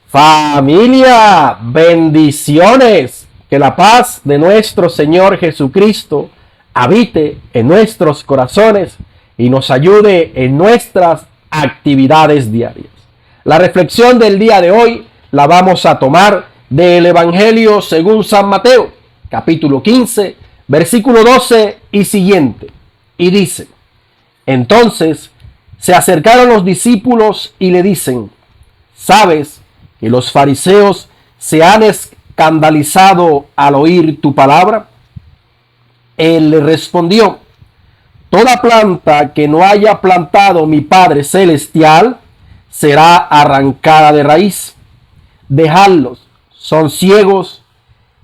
Familia, bendiciones. Que la paz de nuestro Señor Jesucristo habite en nuestros corazones y nos ayude en nuestras actividades diarias. La reflexión del día de hoy la vamos a tomar del Evangelio según San Mateo, capítulo 15, versículo 12 y siguiente. Y dice: entonces se acercaron los discípulos y le dicen: ¿sabes que los fariseos se han escandalizado al oír tu palabra? Él le respondió: toda planta que no haya plantado mi Padre Celestial será arrancada de raíz. Dejadlos, son ciegos,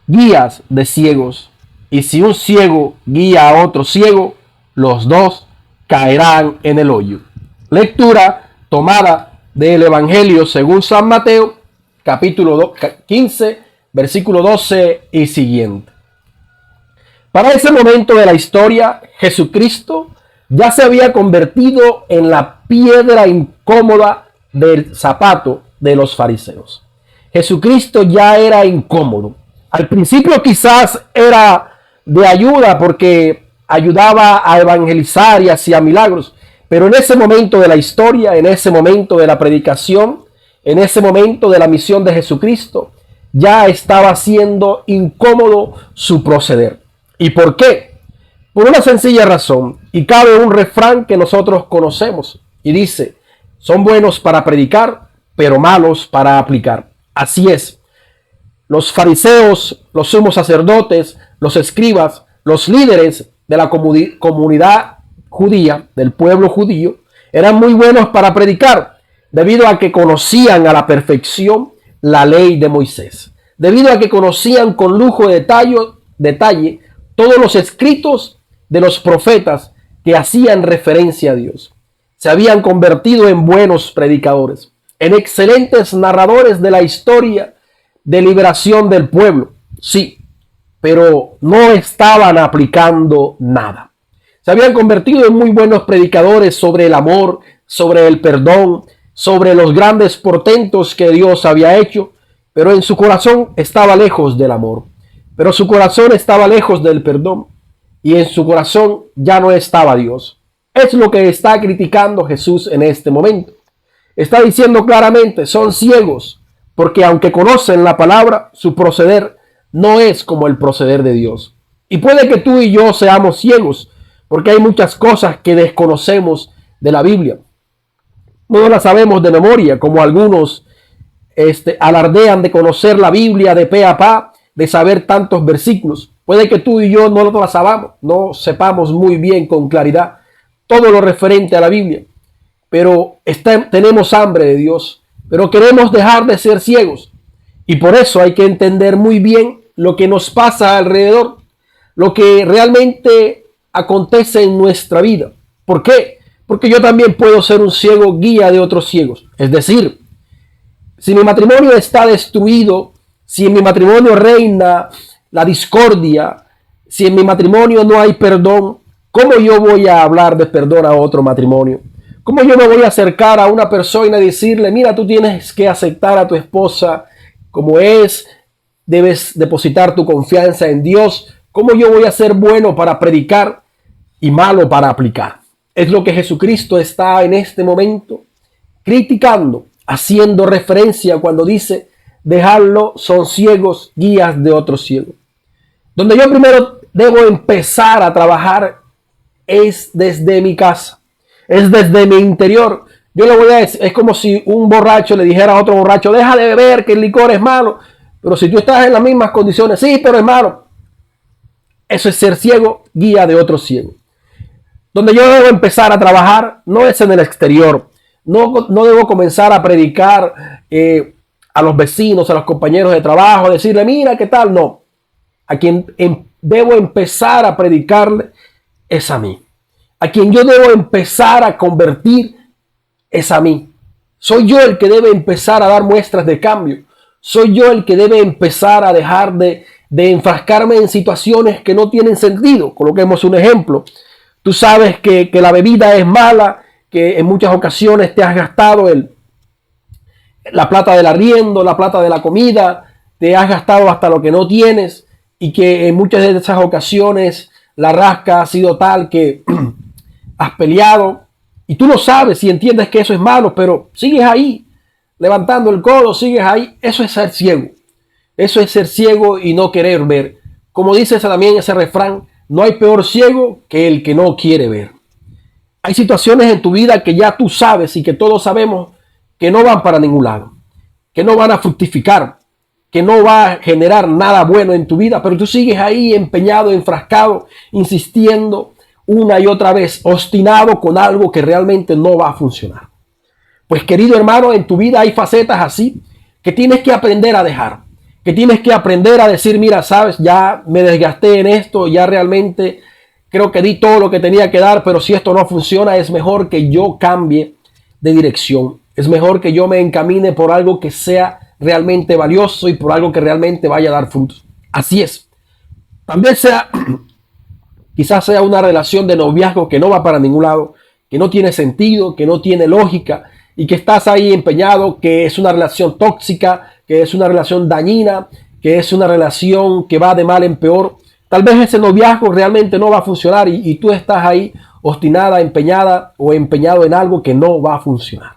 guías de ciegos. Y si un ciego guía a otro ciego, los dos caerán en el hoyo. Lectura tomada del Evangelio según San Mateo, capítulo 15, versículo 12 y siguiente. Para ese momento de la historia, Jesucristo ya se había convertido en la piedra incómoda del zapato de los fariseos. Jesucristo ya era incómodo. Al principio quizás era de ayuda porque ayudaba a evangelizar y hacía milagros, pero en ese momento de la historia, en ese momento de la predicación, en ese momento de la misión de Jesucristo, ya estaba siendo incómodo su proceder. ¿Y por qué? Por una sencilla razón, y cabe un refrán que nosotros conocemos, y dice: son buenos para predicar, pero malos para aplicar. Así es. Los fariseos, los sumos sacerdotes, los escribas, los líderes de la comunidad judía, del pueblo judío, eran muy buenos para predicar, debido a que conocían a la perfección la ley de Moisés, debido a que conocían con lujo de detalle todos los escritos de los profetas que hacían referencia a Dios. Se habían convertido en buenos predicadores, en excelentes narradores de la historia de liberación del pueblo. Sí, pero no estaban aplicando nada. Se habían convertido en muy buenos predicadores sobre el amor, sobre el perdón, sobre los grandes portentos que Dios había hecho, pero en su corazón estaba lejos del amor. Pero su corazón estaba lejos del perdón y en su corazón ya no estaba Dios. Es lo que está criticando Jesús en este momento. Está diciendo claramente: son ciegos, porque aunque conocen la palabra, su proceder no es como el proceder de Dios. Y puede que tú y yo seamos ciegos, porque hay muchas cosas que desconocemos de la Biblia. No las sabemos de memoria, como algunos alardean de conocer la Biblia de pe a pa, de saber tantos versículos. Puede que tú y yo no lo sabamos, no sepamos muy bien con claridad todo lo referente a la Biblia, pero tenemos hambre de Dios, pero queremos dejar de ser ciegos, y por eso hay que entender muy bien lo que nos pasa alrededor, lo que realmente acontece en nuestra vida. ¿Por qué? Porque yo también puedo ser un ciego guía de otros ciegos. Es decir, si mi matrimonio está destruido, si en mi matrimonio reina la discordia, si en mi matrimonio no hay perdón, ¿cómo yo voy a hablar de perdón a otro matrimonio? ¿Cómo yo me voy a acercar a una persona y decirle: mira, tú tienes que aceptar a tu esposa como es, debes depositar tu confianza en Dios? ¿Cómo yo voy a ser bueno para predicar y malo para aplicar? Es lo que Jesucristo está en este momento criticando, haciendo referencia cuando dice: dejarlo, son ciegos, guías de otros ciegos. Donde yo primero debo empezar a trabajar es desde mi casa, es desde mi interior. Yo le voy a decir, es como si un borracho le dijera a otro borracho: deja de beber, que el licor es malo. Pero si tú estás en las mismas condiciones: sí, pero es malo. Eso es ser ciego, guía de otro ciego. Donde yo debo empezar a trabajar no es en el exterior. No debo comenzar a predicar a los vecinos, a los compañeros de trabajo, decirle: mira, ¿qué tal? No. A quien debo empezar a predicarle es a mí. A quien yo debo empezar a convertir es a mí. Soy yo el que debe empezar a dar muestras de cambio. Soy yo el que debe empezar a dejar de enfrascarme en situaciones que no tienen sentido. Coloquemos un ejemplo. Tú sabes que la bebida es mala, que en muchas ocasiones te has gastado la plata del arriendo, la plata de la comida, te has gastado hasta lo que no tienes y que en muchas de esas ocasiones la rasca ha sido tal que has peleado y tú lo sabes y entiendes que eso es malo, pero sigues ahí levantando el codo, sigues ahí. Eso es ser ciego. Eso es ser ciego y no querer ver. Como dice también ese refrán, no hay peor ciego que el que no quiere ver. Hay situaciones en tu vida que ya tú sabes y que todos sabemos que no van para ningún lado, que no van a fructificar, que no va a generar nada bueno en tu vida, pero tú sigues ahí empeñado, enfrascado, insistiendo una y otra vez, obstinado con algo que realmente no va a funcionar. Pues querido hermano, en tu vida hay facetas así que tienes que aprender a dejar, que tienes que aprender a decir, mira, sabes, ya me desgasté en esto, ya realmente creo que di todo lo que tenía que dar, pero si esto no funciona, es mejor que yo cambie de dirección. Es mejor que yo me encamine por algo que sea realmente valioso y por algo que realmente vaya a dar frutos. Así es. También quizás sea una relación de noviazgo que no va para ningún lado, que no tiene sentido, que no tiene lógica y que estás ahí empeñado, que es una relación tóxica, que es una relación dañina, que es una relación que va de mal en peor. Tal vez ese noviazgo realmente no va a funcionar y tú estás ahí obstinada, empeñada o empeñado en algo que no va a funcionar.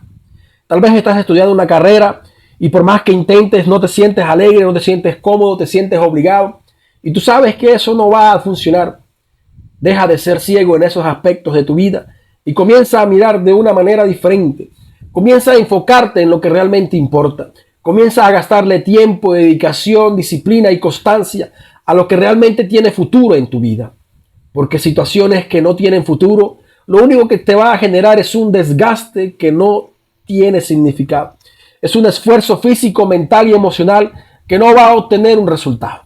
Tal vez estás estudiando una carrera y por más que intentes no te sientes alegre, no te sientes cómodo, te sientes obligado y tú sabes que eso no va a funcionar. Deja de ser ciego en esos aspectos de tu vida y comienza a mirar de una manera diferente. Comienza a enfocarte en lo que realmente importa. Comienza a gastarle tiempo, dedicación, disciplina y constancia a lo que realmente tiene futuro en tu vida. Porque situaciones que no tienen futuro, lo único que te va a generar es un desgaste que no tiene significado. Es un esfuerzo físico, mental y emocional que no va a obtener un resultado.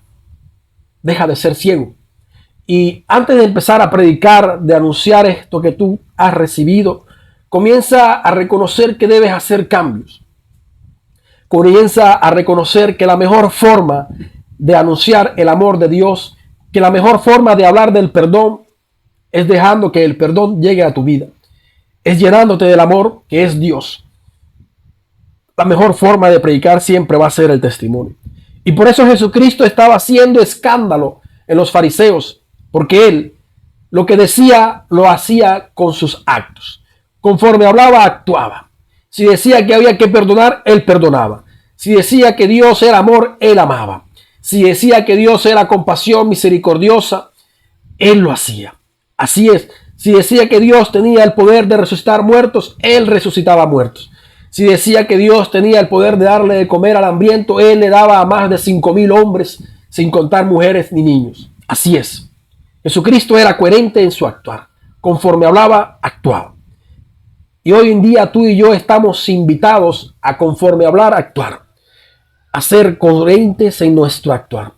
Deja de ser ciego. Y antes de empezar a predicar, de anunciar esto que tú has recibido, comienza a reconocer que debes hacer cambios. Comienza a reconocer que la mejor forma de anunciar el amor de Dios, que la mejor forma de hablar del perdón es dejando que el perdón llegue a tu vida. Es llenándote del amor que es Dios. La mejor forma de predicar siempre va a ser el testimonio. Y por eso Jesucristo estaba haciendo escándalo en los fariseos, porque él lo que decía lo hacía con sus actos. Conforme hablaba, actuaba. Si decía que había que perdonar, él perdonaba. Si decía que Dios era amor, él amaba. Si decía que Dios era compasión misericordiosa, él lo hacía. Así es. Si decía que Dios tenía el poder de resucitar muertos, él resucitaba muertos. Si decía que Dios tenía el poder de darle de comer al hambriento, él le daba a más de 5,000 hombres, sin contar mujeres ni niños. Así es. Jesucristo era coherente en su actuar. Conforme hablaba, actuaba. Y hoy en día tú y yo estamos invitados a, conforme hablar, actuar. A ser coherentes en nuestro actuar.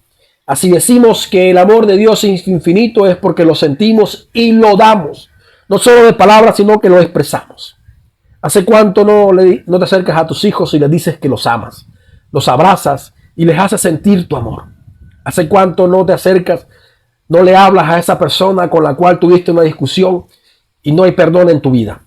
Así decimos que el amor de Dios es infinito es porque lo sentimos y lo damos. No solo de palabras, sino que lo expresamos. ¿Hace cuánto no te acercas a tus hijos y les dices que los amas? Los abrazas y les haces sentir tu amor. ¿Hace cuánto no te acercas, no le hablas a esa persona con la cual tuviste una discusión y no hay perdón en tu vida?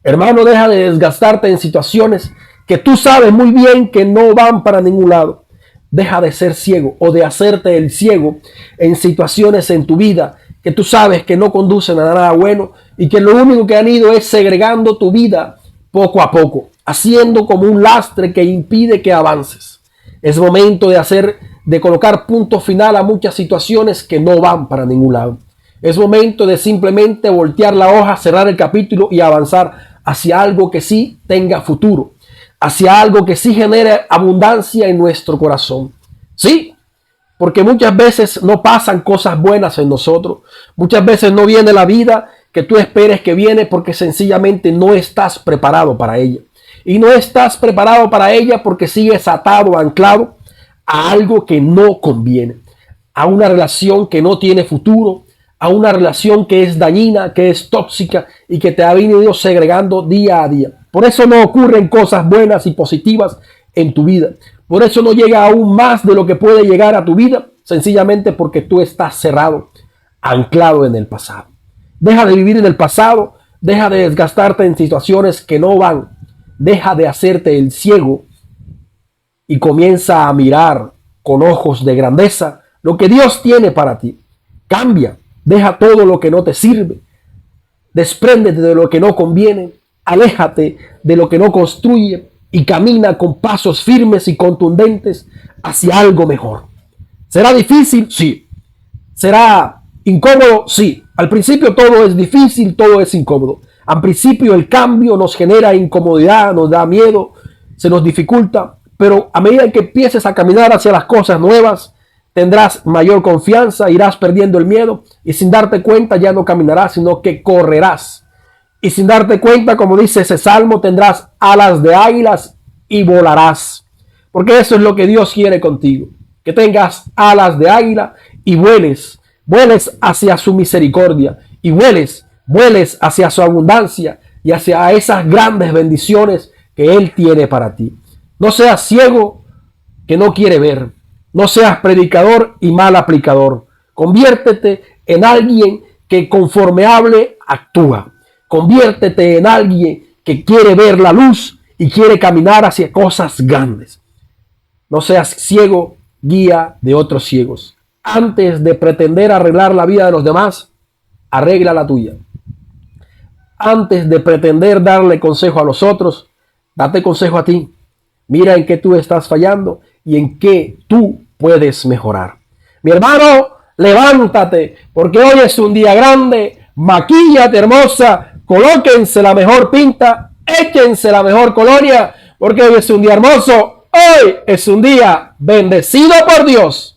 Hermano, deja de desgastarte en situaciones que tú sabes muy bien que no van para ningún lado. Deja de ser ciego o de hacerte el ciego en situaciones en tu vida que tú sabes que no conducen a nada bueno y que lo único que han ido es segregando tu vida poco a poco, haciendo como un lastre que impide que avances. Es momento de colocar punto final a muchas situaciones que no van para ningún lado. Es momento de simplemente voltear la hoja, cerrar el capítulo y avanzar hacia algo que sí tenga futuro, hacia algo que sí genere abundancia en nuestro corazón. Sí, porque muchas veces no pasan cosas buenas en nosotros. Muchas veces no viene la vida que tú esperes que viene porque sencillamente no estás preparado para ella. Y no estás preparado para ella porque sigues atado, anclado a algo que no conviene, a una relación que no tiene futuro, a una relación que es dañina, que es tóxica y que te ha venido segregando día a día. Por eso no ocurren cosas buenas y positivas en tu vida. Por eso no llega aún más de lo que puede llegar a tu vida, sencillamente porque tú estás cerrado, anclado en el pasado. Deja de vivir en el pasado, deja de desgastarte en situaciones que no van. deja de hacerte el ciego y comienza a mirar con ojos de grandeza lo que Dios tiene para ti. Cambia, deja todo lo que no te sirve, despréndete de lo que no conviene, aléjate de lo que no construye y camina con pasos firmes y contundentes hacia algo mejor. ¿Será difícil? Sí. ¿Será incómodo? Sí. Al principio todo es difícil, todo es incómodo. Al principio el cambio nos genera incomodidad, nos da miedo, se nos dificulta, pero a medida que empieces a caminar hacia las cosas nuevas, tendrás mayor confianza, irás perdiendo el miedo y sin darte cuenta ya no caminarás, sino que correrás. Y sin darte cuenta, como dice ese salmo, tendrás alas de águilas y volarás. Porque eso es lo que Dios quiere contigo, que tengas alas de águila y vueles hacia su misericordia y vueles hacia su abundancia y hacia esas grandes bendiciones que Él tiene para ti. No seas ciego que no quiere ver. No seas predicador y mal aplicador. Conviértete en alguien que conforme hable, actúa. Conviértete en alguien que quiere ver la luz y quiere caminar hacia cosas grandes. No seas ciego, guía de otros ciegos. Antes de pretender arreglar la vida de los demás, arregla la tuya. Antes de pretender darle consejo a los otros, date consejo a ti. Mira en qué tú estás fallando y en qué tú puedes mejorar. Mi hermano, levántate, porque hoy es un día grande. Maquíllate, hermosa, colóquense la mejor pinta, échense la mejor colonia, porque hoy es un día hermoso. Hoy es un día bendecido por Dios.